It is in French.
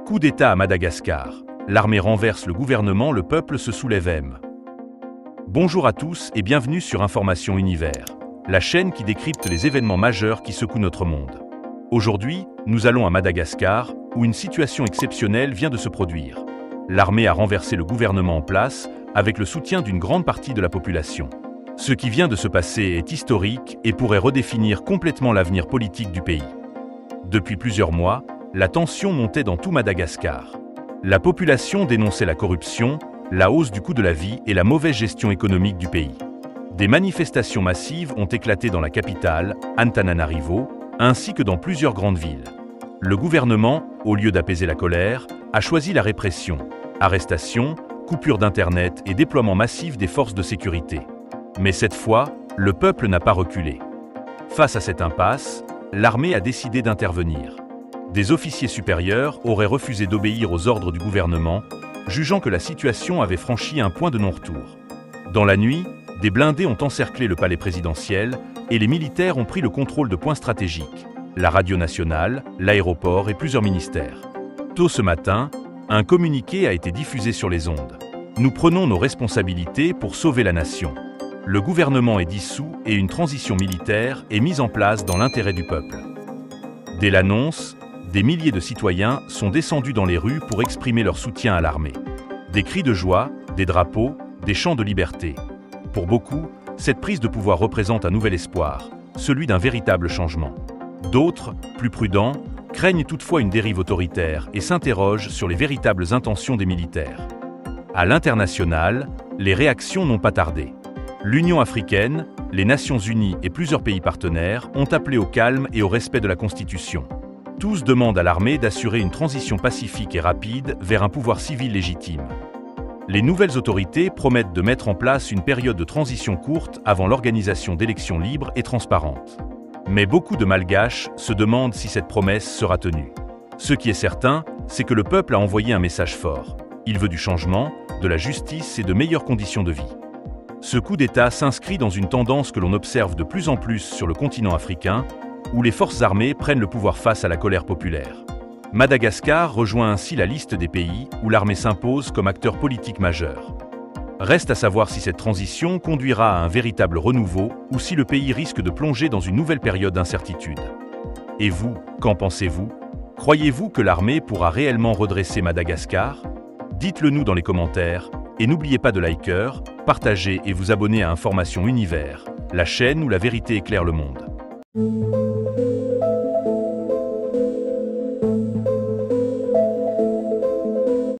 Coup d'État à Madagascar. L'armée renverse le gouvernement, le peuple se soulève. Bonjour à tous et bienvenue sur Information Univers, la chaîne qui décrypte les événements majeurs qui secouent notre monde. Aujourd'hui, nous allons à Madagascar, où une situation exceptionnelle vient de se produire. L'armée a renversé le gouvernement en place, avec le soutien d'une grande partie de la population. Ce qui vient de se passer est historique et pourrait redéfinir complètement l'avenir politique du pays. Depuis plusieurs mois, la tension montait dans tout Madagascar. La population dénonçait la corruption, la hausse du coût de la vie et la mauvaise gestion économique du pays. Des manifestations massives ont éclaté dans la capitale, Antananarivo, ainsi que dans plusieurs grandes villes. Le gouvernement, au lieu d'apaiser la colère, a choisi la répression, arrestations, coupures d'Internet et déploiement massif des forces de sécurité. Mais cette fois, le peuple n'a pas reculé. Face à cette impasse, l'armée a décidé d'intervenir. Des officiers supérieurs auraient refusé d'obéir aux ordres du gouvernement, jugeant que la situation avait franchi un point de non-retour. Dans la nuit, des blindés ont encerclé le palais présidentiel et les militaires ont pris le contrôle de points stratégiques, la radio nationale, l'aéroport et plusieurs ministères. Tôt ce matin, un communiqué a été diffusé sur les ondes. Nous prenons nos responsabilités pour sauver la nation. Le gouvernement est dissous et une transition militaire est mise en place dans l'intérêt du peuple. Dès l'annonce, des milliers de citoyens sont descendus dans les rues pour exprimer leur soutien à l'armée. Des cris de joie, des drapeaux, des chants de liberté. Pour beaucoup, cette prise de pouvoir représente un nouvel espoir, celui d'un véritable changement. D'autres, plus prudents, craignent toutefois une dérive autoritaire et s'interrogent sur les véritables intentions des militaires. À l'international, les réactions n'ont pas tardé. L'Union africaine, les Nations unies et plusieurs pays partenaires ont appelé au calme et au respect de la Constitution. Tous demandent à l'armée d'assurer une transition pacifique et rapide vers un pouvoir civil légitime. Les nouvelles autorités promettent de mettre en place une période de transition courte avant l'organisation d'élections libres et transparentes. Mais beaucoup de Malgaches se demandent si cette promesse sera tenue. Ce qui est certain, c'est que le peuple a envoyé un message fort. Il veut du changement, de la justice et de meilleures conditions de vie. Ce coup d'État s'inscrit dans une tendance que l'on observe de plus en plus sur le continent africain, où les forces armées prennent le pouvoir face à la colère populaire. Madagascar rejoint ainsi la liste des pays où l'armée s'impose comme acteur politique majeur. Reste à savoir si cette transition conduira à un véritable renouveau ou si le pays risque de plonger dans une nouvelle période d'incertitude. Et vous, qu'en pensez-vous? Croyez-vous que l'armée pourra réellement redresser Madagascar? Dites-le nous dans les commentaires et n'oubliez pas de liker, partager et vous abonner à Information Univers, la chaîne où la vérité éclaire le monde.